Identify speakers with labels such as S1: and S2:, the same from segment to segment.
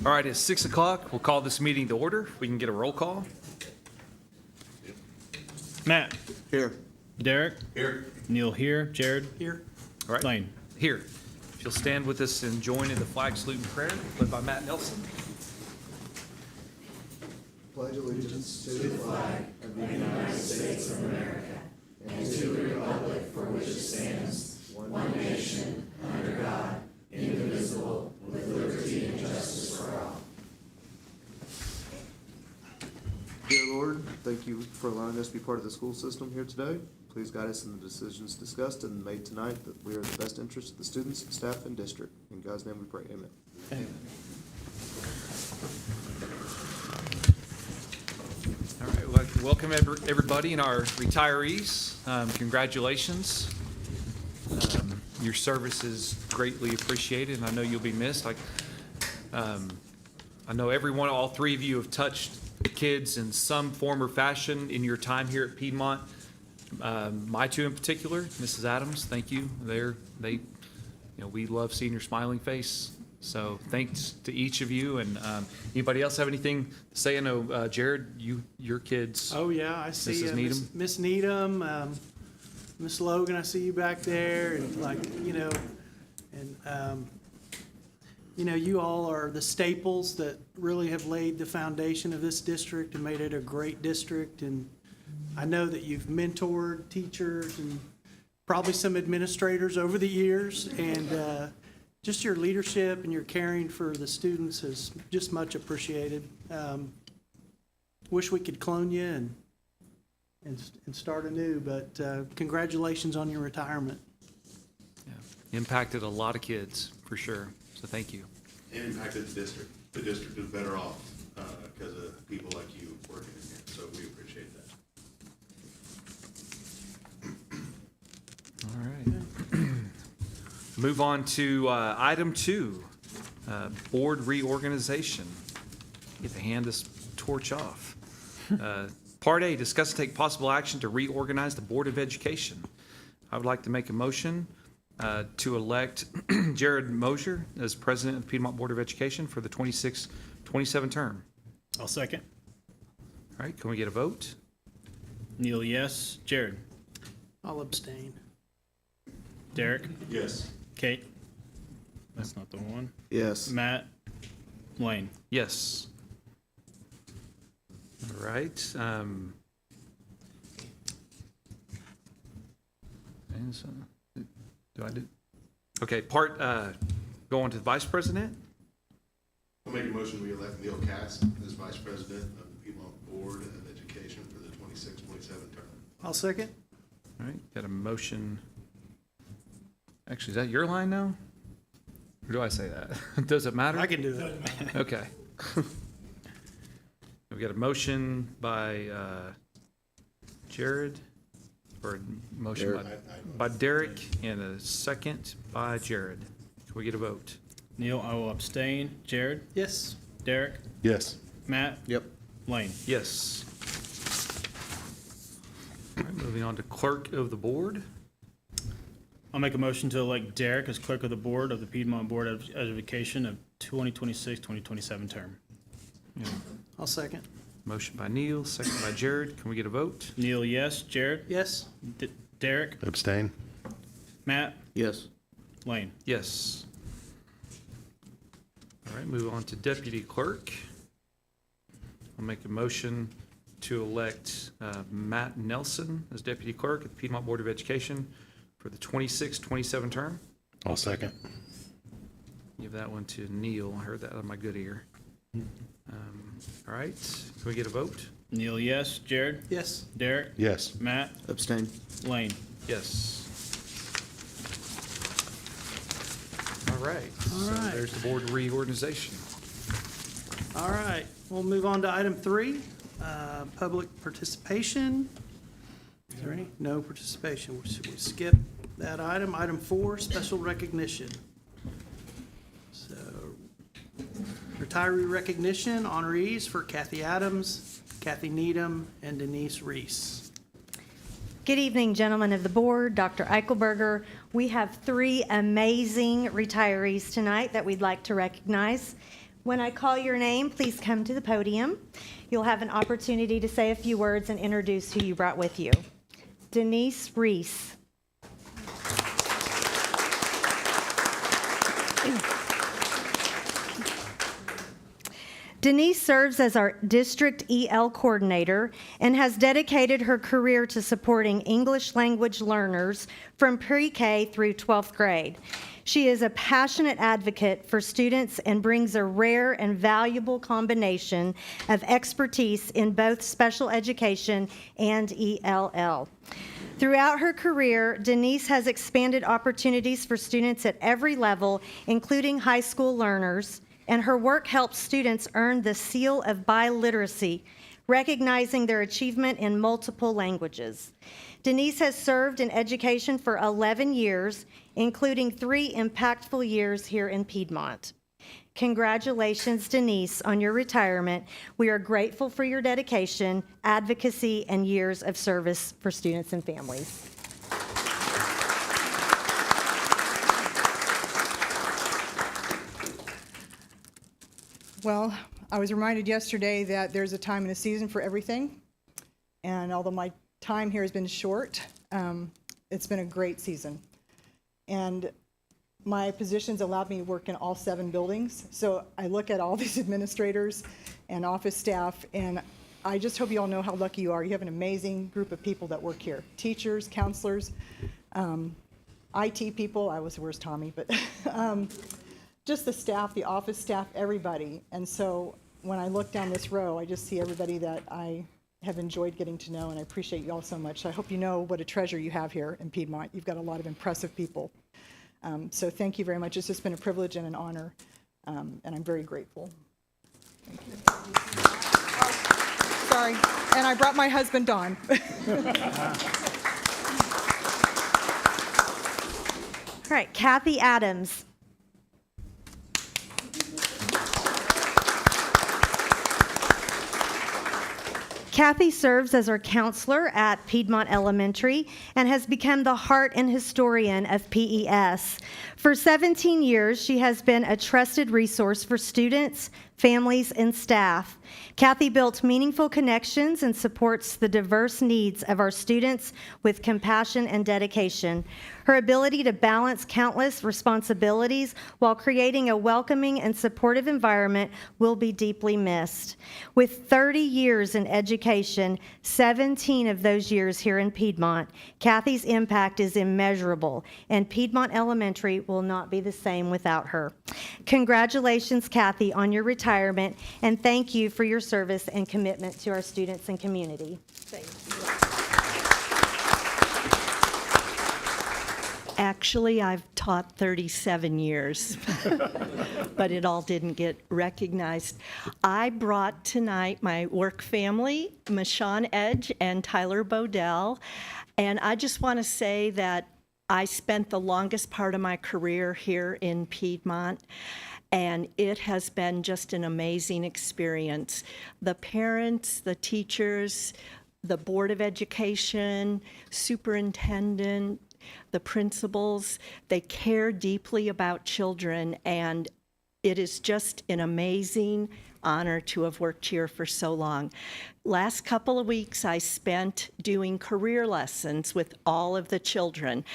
S1: All right, it's 6 o'clock. We'll call this meeting to order. We can get a roll call.
S2: Matt.
S3: Here.
S2: Derek.
S3: Here.
S2: Neil here. Jared.
S3: Here.
S1: All right.
S2: Lane.
S1: Here. If you'll stand with us and join in the flag salute and prayer, led by Matt Nelson.
S4: Pledge allegiance to the flag of the United States of America and to the republic for which it stands, one nation, under God, indivisible, with liberty and justice for all.
S3: Dear Lord, thank you for allowing us to be part of the school system here today. Please guide us in the decisions discussed and made tonight, that we are in the best interest of the students, staff, and district. In God's name we pray, amen.
S1: All right, well, welcome everybody and our retirees. Congratulations. Your service is greatly appreciated, and I know you'll be missed. I know everyone, all three of you have touched kids in some form or fashion in your time here at Piedmont. My two in particular, Mrs. Adams, thank you. We love seeing your smiling face. So thanks to each of you. And anybody else have anything to say? I know, Jared, your kids.
S5: Oh, yeah, I see
S1: Mrs. Needham?
S5: Miss Needham, Miss Logan, I see you back there, and you all are the staples that really have laid the foundation of this district and made it a great district. And I know that you've mentored teachers and probably some administrators over the years, and just your leadership and your caring for the students is just much appreciated. Wish we could clone you and start anew, but congratulations on your retirement.
S1: Yeah. Impacted a lot of kids, for sure. So thank you.
S6: And impacted the district. The district is better off because of people like you working in here. So we appreciate that.
S1: All right. Move on to item 2, board reorganization. Get to hand this torch off. Part A, discuss and take possible action to reorganize the Board of Education. I would like to make a motion to elect Jared Mosier as president of the Piedmont Board of Education for the 26-27 term.
S2: I'll second.
S1: All right, can we get a vote?
S2: Neil, yes. Jared.
S5: I'll abstain.
S2: Derek.
S6: Yes.
S2: Kate. That's not the one.
S3: Yes.
S2: Matt. Lane.
S1: Yes. All right. And so, do I do? Okay, go on to the vice president.
S6: I'll make a motion we elect Neil Cass as vice president of the Piedmont Board of Education for the 26-27 term.
S5: I'll second.
S1: All right, got a motion. Actually, is that your line now? Or do I say that? Does it matter?
S5: I can do it.
S1: Okay. We've got a motion by Jared, or a motion by Derek, and a second by Jared. Can we get a vote?
S2: Neil, I will abstain. Jared.
S5: Yes.
S2: Derek.
S6: Yes.
S2: Matt.
S3: Yep.
S2: Lane.
S1: Yes. All right, moving on to clerk of the board.
S2: I'll make a motion to elect Derek as clerk of the board of the Piedmont Board of Education of 2026-2027 term.
S1: Yeah.
S5: I'll second.
S1: Motion by Neil, second by Jared. Can we get a vote?
S2: Neil, yes. Jared.
S5: Yes.
S2: Derek.
S6: Abstain.
S2: Matt.
S3: Yes.
S2: Lane.
S1: Yes. All right, move on to deputy clerk. I'll make a motion to elect Matt Nelson as deputy clerk at the Piedmont Board of Education for the 26-27 term.
S6: I'll second.
S1: Give that one to Neil. I heard that out of my good ear. All right, can we get a vote?
S2: Neil, yes. Jared.
S5: Yes.
S2: Derek.
S6: Yes.
S2: Matt.
S3: Abstain.
S2: Lane.
S1: Yes. All right.
S5: All
S1: So
S5: right.
S1: there's the board reorganization.
S5: All right. We'll move on to item 3, public participation. Is there any? No participation. Should we skip that item? Item 4, special recognition. So, retiree recognition, honorees for Kathy Adams, Kathy Needham, and Denise Reese.
S7: Good evening, gentlemen of the board, Dr. Eichelberger. We have 3 amazing retirees tonight that we'd like to recognize. When I call your name, please come to the podium. You'll have an opportunity to say a few words and introduce who you brought with you. Denise Reese. Denise serves as our district EL coordinator and has dedicated her career to supporting English language learners from pre-K through 12th grade. She is a passionate advocate for students and brings a rare and valuable combination of expertise in both special education and ELL. Throughout her career, Denise has expanded opportunities for students at every level, including high school learners, and her work helps students earn the seal of biliteracy, recognizing their achievement in multiple languages. Denise has served in education for 11 years, including 3 impactful years here in Piedmont. Congratulations, Denise, on your retirement. We are grateful for your dedication, advocacy, and years of service for students and families.
S8: Well, I was reminded yesterday that there's a time and a season for everything. And although my time here has been short, it's been a great season. And my positions allowed me to work in all 7 buildings. So I look at all these administrators and office staff, and I just hope you all know how lucky you are. You have an amazing group of people that work here. Teachers, counselors, IT people. Where's Tommy? But just the staff, the office staff, everybody. And so when I look down this row, I just see everybody that I have enjoyed getting to know, and I appreciate you all so much. I hope you know what a treasure you have here in Piedmont. You've got a lot of impressive people. So thank you very much. It's just been a privilege and an honor, and I'm very grateful. Thank you. Oh, sorry, and I brought my husband, Don.
S7: All right, Kathy Adams. Kathy serves as our counselor at Piedmont Elementary and has become the heart and historian of PES. For 17 years, she has been a trusted resource for students, families, and staff. Kathy built meaningful connections and supports the diverse needs of our students with compassion and dedication. Her ability to balance countless responsibilities while creating a welcoming and supportive environment will be deeply missed. With 30 years in education, 17 of those years here in Piedmont, Kathy's impact is immeasurable, and Piedmont Elementary will not be the same without her. Congratulations, Kathy, on your retirement, and thank you for your service and commitment to our students and community.
S8: Thank you.
S9: Actually, I've taught 37 years, but it all didn't get recognized. I brought tonight my work family, Michonne Edge and Tyler Bodell, and I just want to say that I spent the longest part of my career here in Piedmont, and it has been just an amazing experience. The parents, the teachers, the Board of Education, superintendent, the principals, they care deeply about children, and it is just an amazing honor to have worked here for so long. Last couple of weeks, I spent doing career lessons with all of the children,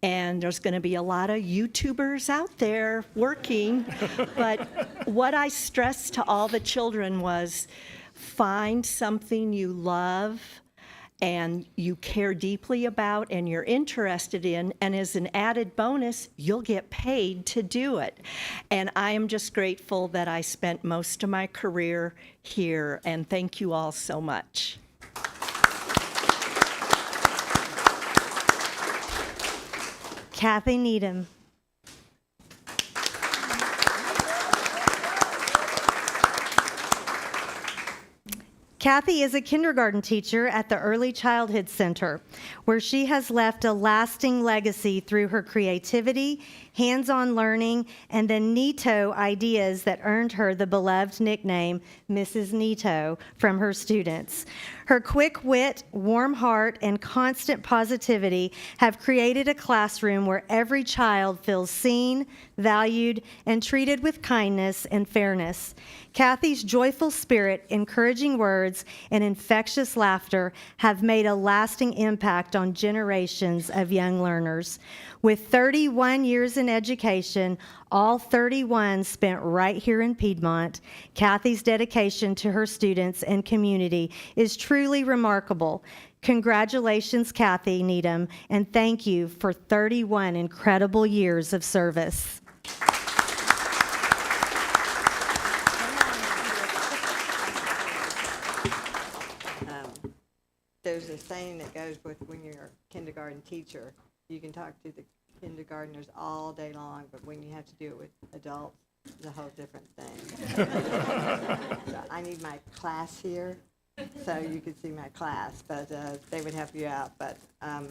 S9: and there's going to be a lot of YouTubers out there working, but what I stressed to all the children was find something you love and you care deeply about and you're interested in, and as an added bonus, you'll get paid to do it. And I am just grateful that I spent most of my career here, and thank you all so much.
S7: Kathy Needham. Kathy is a kindergarten teacher at the Early Childhood Center, where she has left a lasting legacy through her creativity, hands-on learning, and the Neato ideas that earned her the beloved nickname Mrs. Neato from her students. Her quick wit, warm heart, and constant positivity have created a classroom where every child feels seen, valued, and treated with kindness and fairness. Kathy's joyful spirit, encouraging words, and infectious laughter have made a lasting impact on generations of young learners. With 31 years in education, all 31 spent right here in Piedmont, Kathy's dedication to her students and community is truly remarkable. Congratulations, Kathy Needham, and thank you for 31 incredible years of service.
S10: There's a saying that goes with when you're a kindergarten teacher, you can talk to the kindergartners all day long, but when you have to do it with adults, it's a whole different thing. So I need my class here, so you could see my class, but they would help you out. But I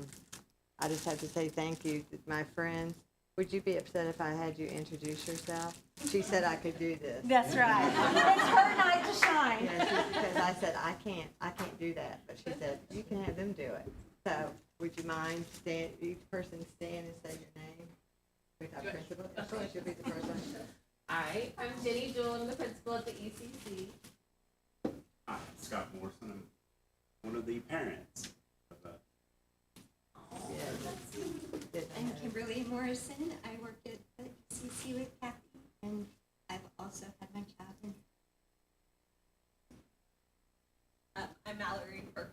S10: just have to say thank you to my friends. Would you be upset if I had you introduce yourself? She said I could do this.
S7: That's right. It's her night to shine.
S10: Yeah, because I said, I can't do that. But she said, you can have them do it. So would you mind each person stand and say your name? With our principal. Of course, you'll be the first one.
S11: Hi, I'm Jenny Jewell. I'm the principal at the ECC.
S12: Hi, Scott Morrison. I'm one of the parents of
S13: I'm Kimberly Morrison. I work at the ECC with Kathy, and I've also had my child in. I'm Mallory Burke.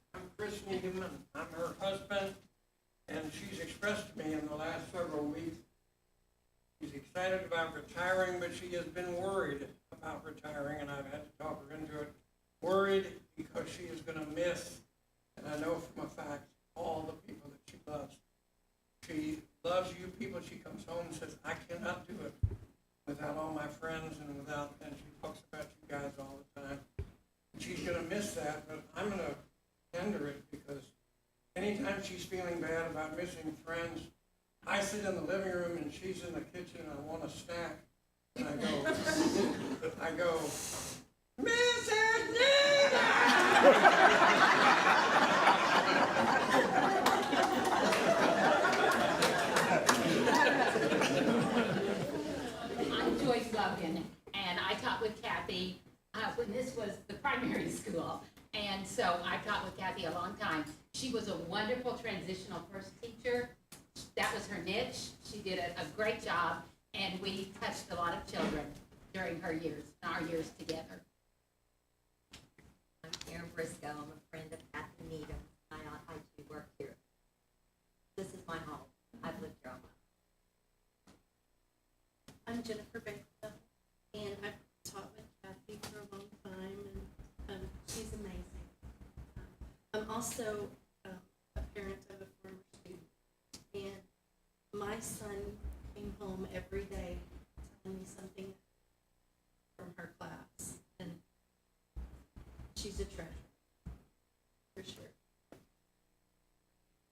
S14: I'm Chris Needham, and I'm her husband, and she's expressed to me in the last several weeks she's excited about retiring, but she has been worried about retiring, and I've had to talk her into it. Worried because she is going to miss, and I know from a fact, all the people that she loves. She loves you people. She comes home and says, I cannot do it without all my friends and she talks about you guys all the time. And she's going to miss that, but I'm going to tender it because anytime she's feeling bad about missing friends, I sit in the living room and she's in the kitchen and I want a snack. And I go, Mrs. Nina!
S11: I'm Joyce Logan, and I taught with Kathy when this was the primary school. And so I taught with Kathy a long time. She was a wonderful transitional first teacher. That was her niche. She did a great job, and we touched a lot of children during our years together.
S13: I'm Karen Briscoe. I'm a friend of Kathy Needham. I do work here. This is my home. I've lived here all my life. I'm Jennifer Baker, and I've taught with Kathy for a long time, and she's amazing. I'm also a parent of a former student, and my son came home every day telling me something from her class, and she's a treasure, for sure.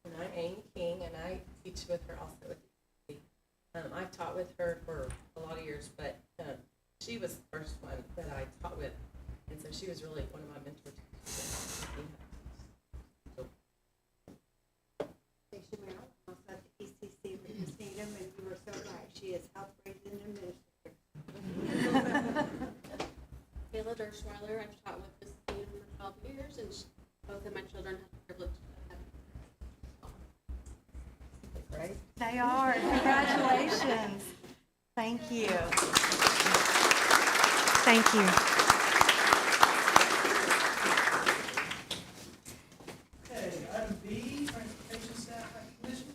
S15: And I'm Amy King, and I teach with her also at the ECC. I've taught with her for a lot of years, but she was the first one that I taught with, and so she was really one of my mentors.
S10: Station Merrill, also at the ECC with Ms. Needham, and you were so right. She is helped raise in the ministry.
S16: Kayla Dershweiler, I've taught with Ms. Needham for 12 years, and both of my children have the privilege of having.
S10: Right?
S7: They are. Congratulations. Thank you. Thank you.
S4: Okay, item B, transportation staff recognition.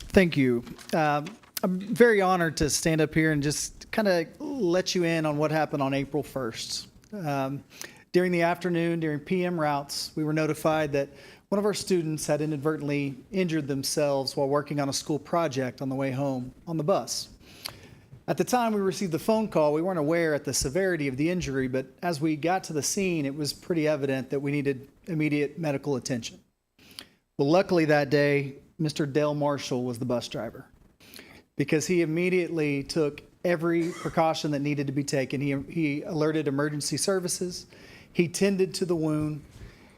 S17: Thank you. I'm very honored to stand up here and just kind of let you in on what happened on April 1st. During the afternoon, during PM routes, we were notified that one of our students had inadvertently injured themselves while working on a school project on the way home on the bus. At the time we received the phone call, we weren't aware at the severity of the injury, but as we got to the scene, it was pretty evident that we needed immediate medical attention. Well, luckily that day, Mr. Dale Marshall was the bus driver. because he immediately took every precaution that needed to be taken. He alerted emergency services, he tended to the wound,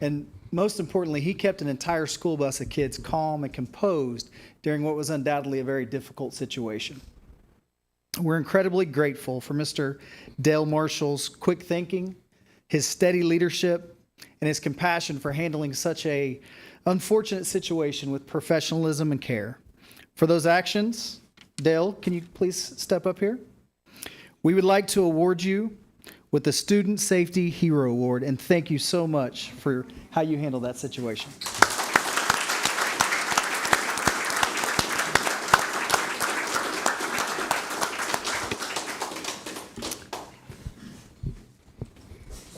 S17: and most importantly, he kept an entire school bus of kids calm and composed during what was undoubtedly a very difficult situation. We're incredibly grateful for Mr. Dale Marshall's quick thinking, his steady leadership, and his compassion for handling such a unfortunate situation with professionalism and care. For those actions, Dale, can you please step up here? We would like to award you with the Student Safety Hero Award, and thank you so much for how you handled that situation.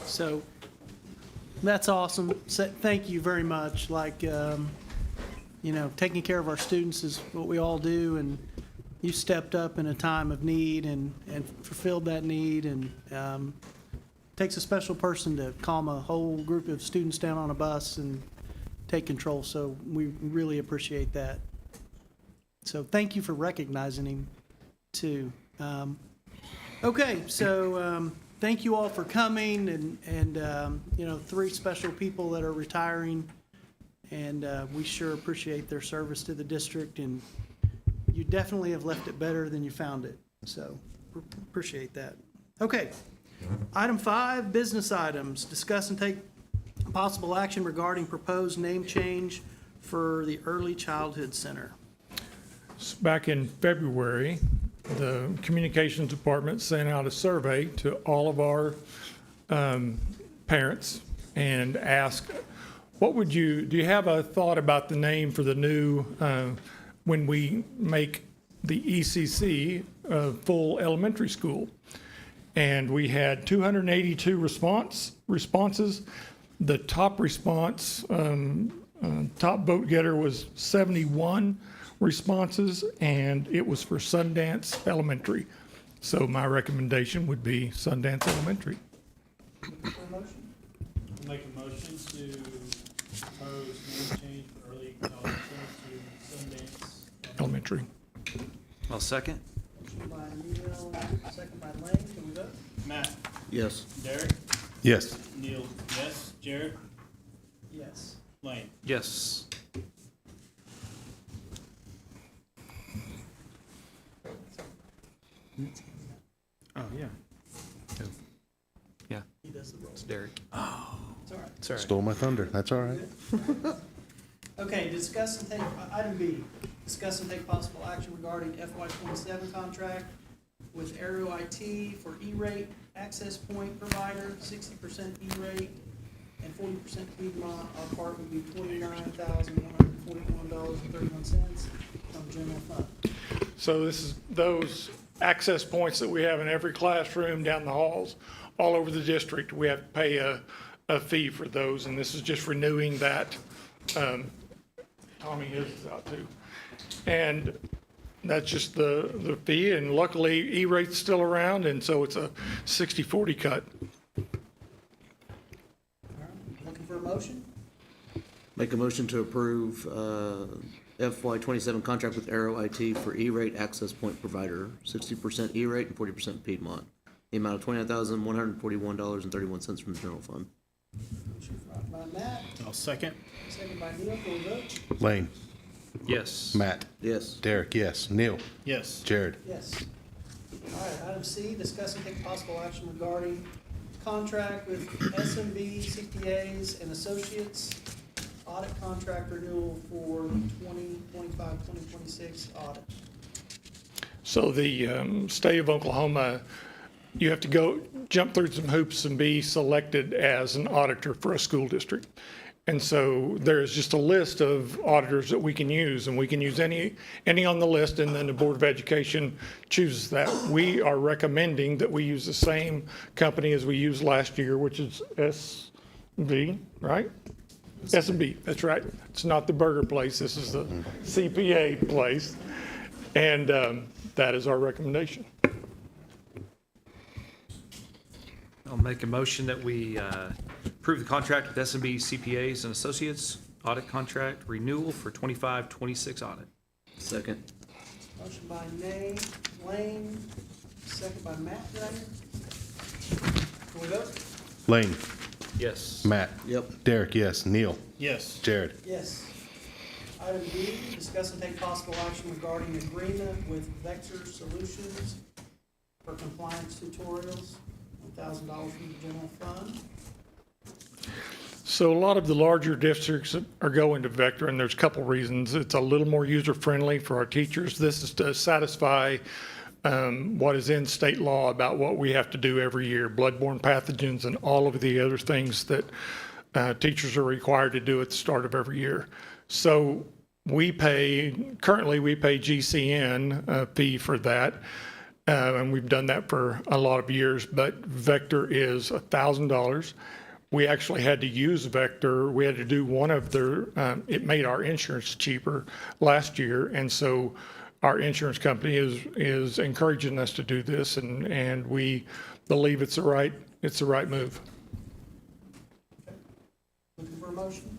S5: So that's awesome. Thank you very much. Like, taking care of our students is what we all do, and you stepped up in a time of need and fulfilled that need. And takes a special person to calm a whole group of students down on a bus and take control. So we really appreciate that. So thank you for recognizing him too. Okay, so thank you all for coming, and 3 special people that are retiring, and we sure appreciate their service to the district, and you definitely have left it better than you found it, so appreciate that. Okay, item 5, business items. Discuss and take possible action regarding proposed name change for the Early Childhood Center.
S18: Back in February, the communications department sent out a survey to all of our parents and asked, do you have a thought about the name for the new, when we make the ECC a full elementary school? And we had 282 responses. The top response, top vote getter was 71 responses, and it was for Sundance Elementary. So my recommendation would be Sundance Elementary.
S2: Make a motion to propose name change for Early Childhood Center to Sundance
S18: Elementary.
S1: I'll second.
S5: Motion by Neil, second by Lane. Can we vote?
S2: Matt,
S3: Yes.
S2: Derek,
S6: Yes.
S2: Neil, yes, Jared,
S5: Yes.
S2: Lane.
S1: Yes.
S2: Oh, yeah.
S1: Yeah,
S5: He does the roll.
S1: it's Derek.
S5: It's all right.
S1: It's all right.
S6: Stole my thunder. That's all right.
S5: Okay, discuss and take, item B, discuss and take possible action regarding FY27 contract with Aero IT for E-rate access point provider, 60% E-rate and 40% Piedmont. Our part would be $29,141.31 from general fund.
S18: So this is those access points that we have in every classroom down the halls, all over the district. We have to pay a fee for those, and this is just renewing that. Tommy is out too. And that's just the fee, and luckily E-rate's still around, and so it's a 60-40 cut.
S5: All right, looking for a motion?
S3: Make a motion to approve FY27 contract with Aero IT for E-rate access point provider, 60% E-rate and 40% Piedmont. The amount of $29,141.31 from the general fund.
S5: Motion by Matt,
S2: I'll second.
S5: second by Neil. Can we vote?
S6: Lane.
S1: Yes.
S6: Matt.
S3: Yes.
S6: Derek, yes. Neil.
S2: Yes.
S6: Jared.
S5: Yes. All right, item C, discuss and take possible action regarding contract with SMB CPAs and Associates audit contract renewal for the 2025-2026 audit.
S18: So the state of Oklahoma, you have to jump through some hoops and be selected as an auditor for a school district. And so there's just a list of auditors that we can use, and we can use any on the list, and then the Board of Education chooses that. We are recommending that we use the same company as we used last year, which is SB, right? S&B, that's right. It's not the burger place, this is the CPA place. And that is our recommendation.
S1: I'll make a motion that we approve the contract with S&B CPAs and Associates, audit contract renewal for 25-26 audit.
S3: Second.
S5: Motion by Lane, second by Matt, did I hear? Can we vote?
S6: Lane.
S1: Yes.
S6: Matt.
S3: Yep.
S6: Derek, yes. Neil.
S2: Yes.
S6: Jared.
S5: Yes. Item D, discuss and take possible action regarding agreement with Vector Solutions for compliance tutorials, $1,000 from the general fund.
S18: So a lot of the larger districts are going to Vector, and there's a couple reasons. It's a little more user-friendly for our teachers. This is to satisfy what is in state law about what we have to do every year, bloodborne pathogens and all of the other things that teachers are required to do at the start of every year. So currently we pay GCN a fee for that, and we've done that for a lot of years, but Vector is $1,000. We actually had to use Vector. We had to do one of their, it made our insurance cheaper last year, and so our insurance company is encouraging us to do this, and we believe it's the right move.
S5: Looking for a motion?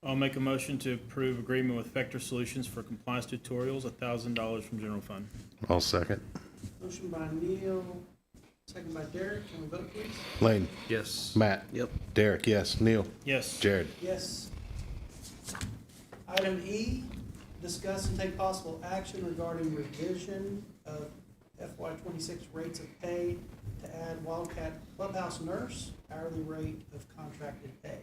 S2: I'll make a motion to approve agreement with Vector Solutions for compliance tutorials, $1,000 from general fund.
S6: I'll second.
S5: Motion by Neil, second by Derek. Can we vote, please?
S6: Lane.
S1: Yes.
S6: Matt.
S3: Yep.
S6: Derek, yes. Neil.
S2: Yes.
S6: Jared.
S5: Yes. Item E, discuss and take possible action regarding revision of FY '26 rates of pay to add Wildcat Clubhouse nurse hourly rate of contracted pay.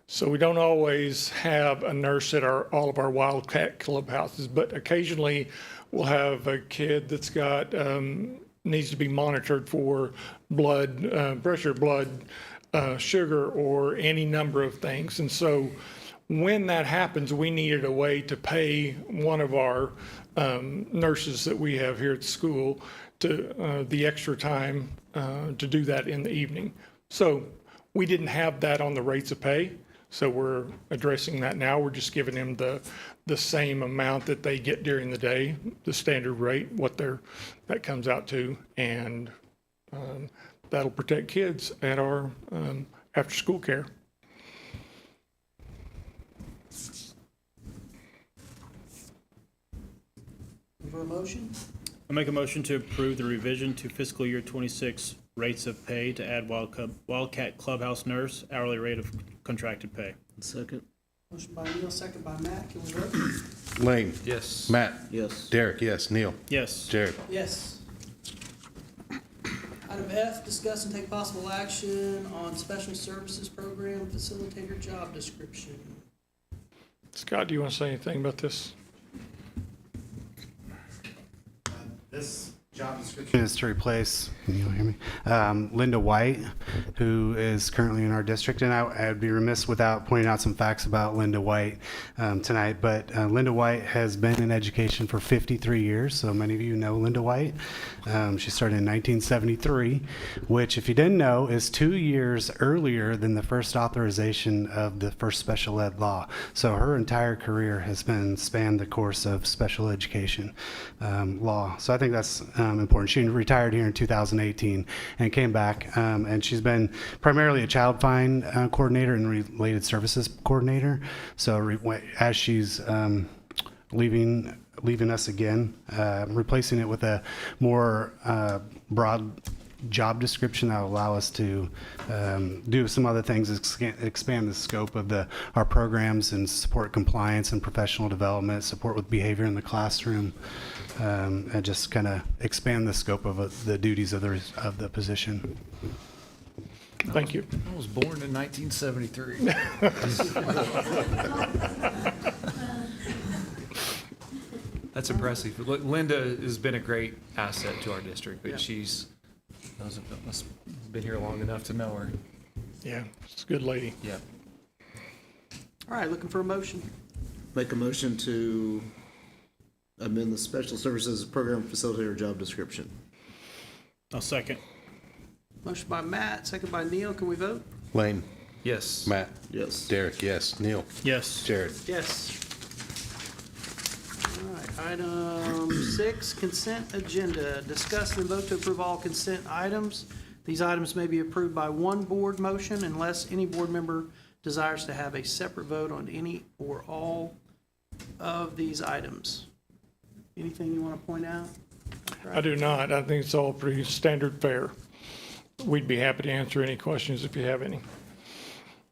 S18: So we don't always have a nurse at all of our Wildcat clubhouses, but occasionally we'll have a kid that's got, needs to be monitored for blood pressure, blood sugar, or any number of things. And so when that happens, we needed a way to pay one of our nurses that we have here at school to the extra time to do that in the evening. So we didn't have that on the rates of pay. So we're addressing that now. We're just giving them the same amount that they get during the day, the standard rate, that comes out to, and that'll protect kids at our after-school care.
S5: For a motion?
S2: I'll make a motion to approve the revision to fiscal year '26 rates of pay to add Wildcat Clubhouse nurse hourly rate of contracted pay.
S3: Second.
S5: Motion by Neil, second by Matt. Can we vote?
S6: Lane.
S1: Yes.
S6: Matt.
S3: Yes.
S6: Derek, yes. Neil.
S2: Yes.
S6: Jared.
S5: Yes. Item F, discuss and take possible action on special services program facilitator job description.
S18: Scott, do you want to say anything about this?
S19: This job description is to replace, can you hear me? Linda White, who is currently in our district. And I would be remiss without pointing out some facts about Linda White tonight. But Linda White has been in education for 53 years. So many of you know Linda White. She started in 1973, which, if you didn't know, is 2 years earlier than the first authorization of the first special ed law. So her entire career has spanned the course of special education law. So I think that's important. She retired here in 2018 and came back, and she's been primarily a child find coordinator and related services coordinator. So as she's leaving us again, replacing it with a more broad job description that will allow us to do some other things, expand the scope of our programs and support compliance and professional development, support with behavior in the classroom, and just kind of expand the scope of the duties of the position.
S18: Thank you.
S1: I was born in 1973. That's impressive. Linda has been a great asset to our district, but she's been here long enough to know her.
S18: Yeah, she's a good lady.
S1: Yeah.
S5: All right, looking for a motion.
S3: Make a motion to amend the special services program facilitator job description.
S2: I'll second.
S5: Motion by Matt, second by Neil. Can we vote?
S6: Lane.
S1: Yes.
S6: Matt.
S3: Yes.
S6: Derek, yes. Neil.
S2: Yes.
S6: Jared.
S5: Yes. All right, item 6, consent agenda. Discuss and vote to approve all consent items. These items may be approved by one board motion unless any board member desires to have a separate vote on any or all of these items? Anything you want to point out?
S18: I do not. I think it's all pretty standard fare. We'd be happy to answer any questions if you have any.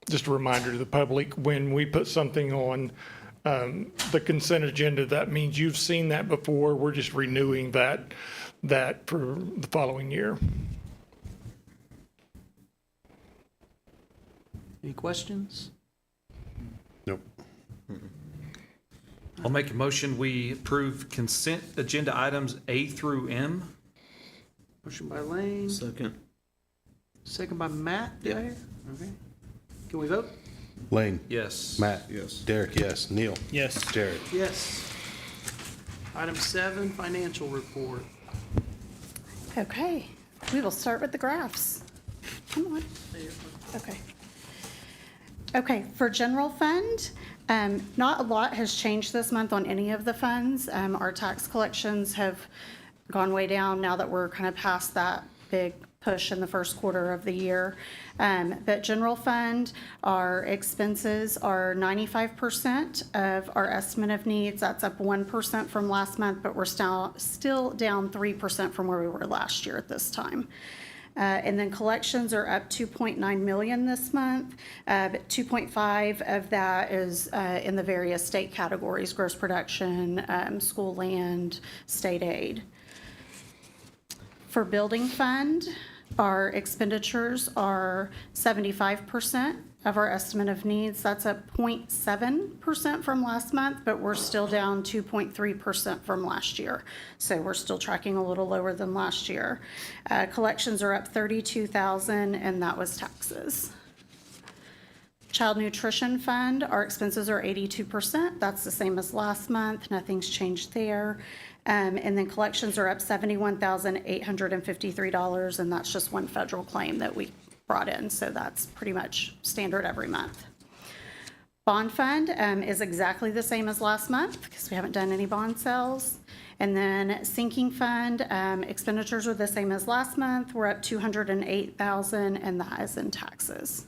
S18: Just a reminder to the public, when we put something on the consent agenda, that means you've seen that before. We're just renewing that for the following year.
S5: Any questions?
S6: Nope.
S1: I'll make a motion, we approve consent agenda items A through M.
S5: Motion by Lane,
S3: Second.
S5: second by Matt, did I hear? Okay. Can we vote?
S6: Lane.
S1: Yes.
S6: Matt.
S3: Yes.
S6: Derek, yes. Neil.
S2: Yes.
S6: Jared.
S5: Yes. Item 7, financial report.
S20: Okay, we will start with the graphs. Come on. Okay. Okay, for general fund, not a lot has changed this month on any of the funds. Our tax collections have gone way down now that we're kind of past that big push in the first quarter of the year. But general fund, our expenses are 95% of our estimate of needs. That's up 1% from last month, but we're still down 3% from where we were last year at this time. And then collections are up 2.9 million this month, but 2.5 of that is in the various state categories: gross production, school land, state aid. For building fund, our expenditures are 75% of our estimate of needs. That's up 0.7% from last month, but we're still down 2.3% from last year. So we're still tracking a little lower than last year. Collections are up 32,000, and that was taxes. Child nutrition fund, our expenses are 82%. That's the same as last month. Nothing's changed there. And then collections are up $71,853, and that's just one federal claim that we brought in. So that's pretty much standard every month. Bond fund is exactly the same as last month because we haven't done any bond sales. And then sinking fund, expenditures are the same as last month. We're up $208,000, and that is in taxes.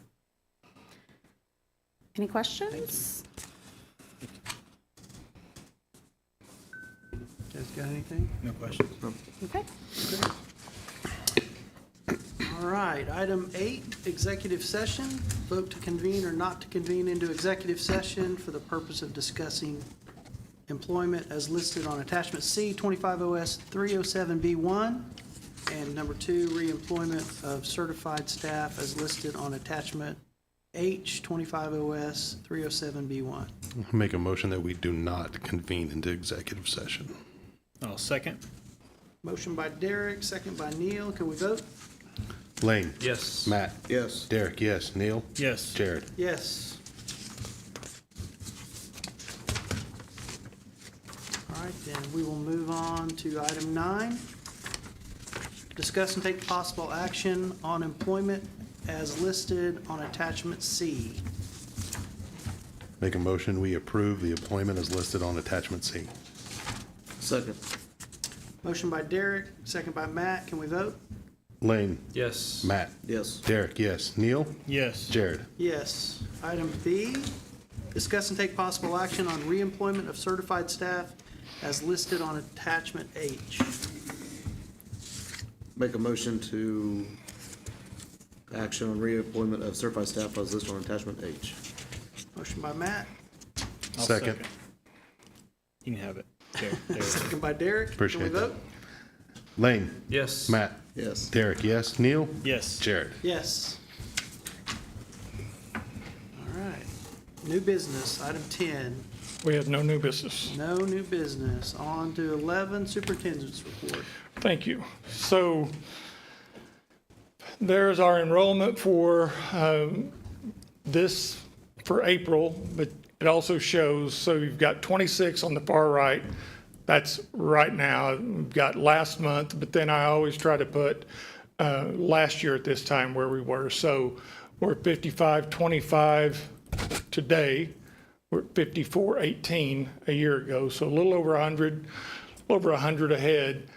S20: Any questions?
S5: You guys got anything?
S2: No questions.
S20: Okay.
S5: All right, item 8, executive session. Vote to convene or not to convene into executive session for the purpose of discussing employment as listed on attachment C, 25 OS 307B1. And number 2, reemployment of certified staff as listed on attachment H, 25 OS 307B1.
S6: Make a motion that we do not convene into executive session.
S2: I'll second.
S5: Motion by Derek, second by Neil. Can we vote?
S6: Lane.
S1: Yes.
S6: Matt.
S3: Yes.
S6: Derek, yes. Neil.
S2: Yes.
S6: Jared.
S5: Yes. All right, then we will move on to item 9. Discuss and take possible action on employment as listed on attachment C.
S6: Make a motion, we approve the employment as listed on attachment C.
S3: Second.
S5: Motion by Derek, second by Matt. Can we vote?
S6: Lane.
S1: Yes.
S6: Matt.
S3: Yes.
S6: Derek, yes. Neil.
S2: Yes.
S6: Jared.
S5: Yes. Item B, discuss and take possible action on reemployment of certified staff as listed on attachment H.
S3: Make a motion to action on reappointment of certified staff as listed on attachment H.
S5: Motion by Matt,
S2: I'll
S6: Second.
S2: You can have it. There.
S5: second by Derek.
S6: Appreciate
S5: Can we
S6: that.
S5: vote?
S6: Lane.
S1: Yes.
S6: Matt.
S3: Yes.
S6: Derek, yes. Neil.
S2: Yes.
S6: Jared.
S5: Yes. All right. New business, item 10.
S18: We have no new business.
S5: No new business. On to 11, superintendent's report.
S18: Thank you. So there's our enrollment for for April, but it also shows, so you've got 26 on the far right. That's right now. We've got last month, but then I always try to put last year at this time where we were. So we're at 55-25 today. We're at 54-18 a year ago, so a little over 100 ahead.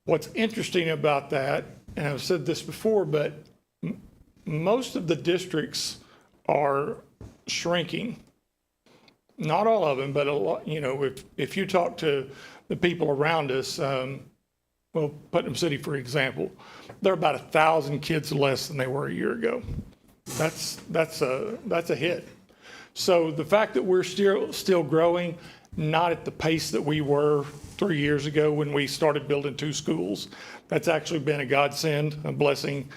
S18: What's interesting about that, and I've said this before, but most of the districts are shrinking. not all of them, but a lot, if you talk to the people around us, well, Putnam City, for example, they're about 1,000 kids less than they were a year ago. That's a hit. So the fact that we're still growing, not at the pace that we were 3 years ago when we started building 2 schools, that's actually been a godsend, a blessing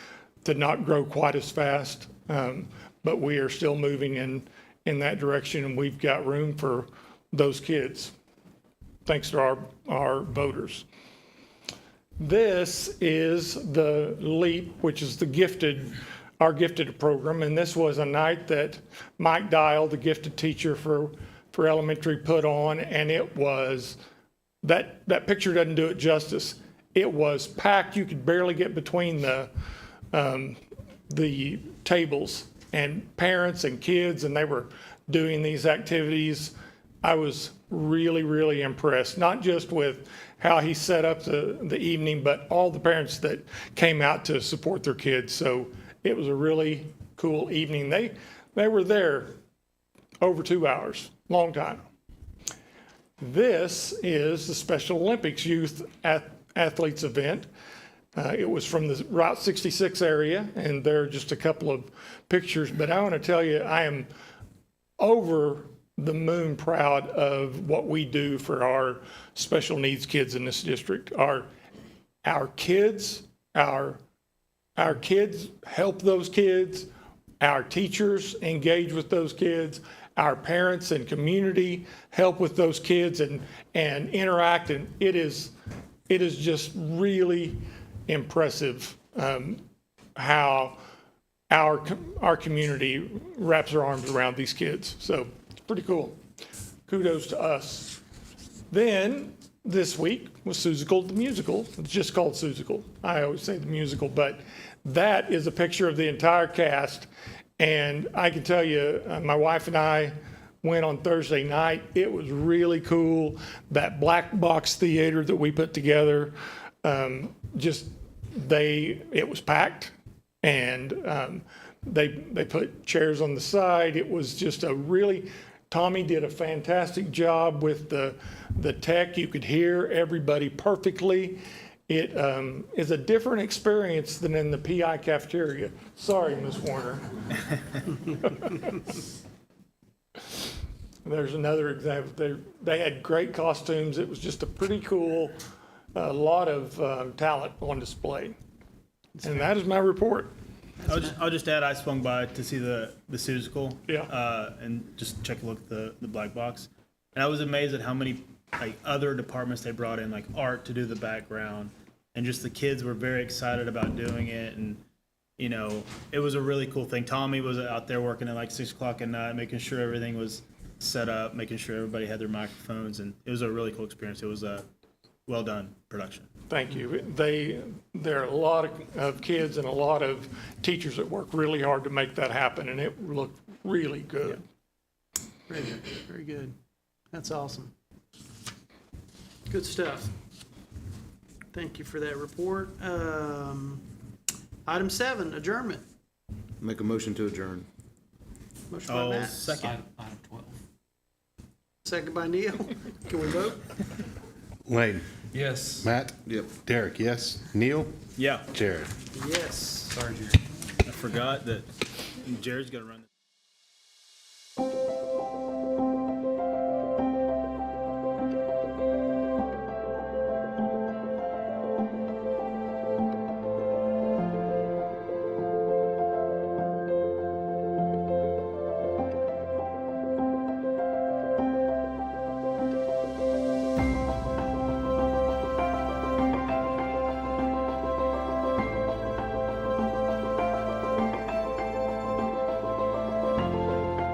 S18: to not grow quite as fast. But we are still moving in that direction, and we've got room for those kids, thanks to our voters. This is the LEAP, which is our gifted program, and this was a night that Mike Dial, the gifted teacher for elementary, put on, and it was, that picture doesn't do it justice. It was packed. You could barely get between the tables, and parents and kids, and they were doing these activities. I was really, really impressed, not just with how he set up the evening, but all the parents that came out to support their kids. So it was a really cool evening. They were there over 2 hours, long time. This is the Special Olympics Youth Athletes event. It was from the Route 66 area, and there are just a couple of pictures, but I want to tell you, I am over the moon proud of what we do for our special needs kids in this district. Our kids help those kids, our teachers engage with those kids, our parents and community help with those kids and interact, and it is just really impressive how our community wraps their arms around these kids. So it's pretty cool. Kudos to us. Then this week was Susical the musical. It's just called Susical. I always say the musical, but that is a picture of the entire cast. And I can tell you, my wife and I went on Thursday night. It was really cool. That black box theater that we put together, it was packed, and they put chairs on the side. It was just Tommy did a fantastic job with the tech. You could hear everybody perfectly. It is a different experience than in the PI cafeteria. Sorry, Ms. Warner. There's another example. They had great costumes. It was just a pretty cool, a lot of talent on display. And that is my report.
S2: I'll just add, I swung by to see the Susical.
S18: Yeah.
S2: And just check a look at the black box. And I was amazed at how many other departments they brought in, like art to do the background. And just the kids were very excited about doing it. And, it was a really cool thing. Tommy was out there working at 6 o'clock at night, making sure everything was set up, making sure everybody had their microphones. And it was a really cool experience. It was a well done production.
S18: Thank you. There are a lot of kids and a lot of teachers that work really hard to make that happen, and it looked really good.
S5: Yeah. Very good. Very good. That's awesome. Good stuff. Thank you for that report. Item 7, adjournment.
S3: Make a motion to adjourn.
S5: Motion by Matt.
S2: Second.
S1: Item 12.
S5: Second by Neil. Can we vote?
S6: Wayne.
S1: Yes.
S6: Matt.
S3: Yep.
S6: Derek, yes. Neil.
S2: Yeah.
S6: Jared.
S5: Yes.
S1: Sorry, Jerry.
S2: I forgot that Jared's going to run this.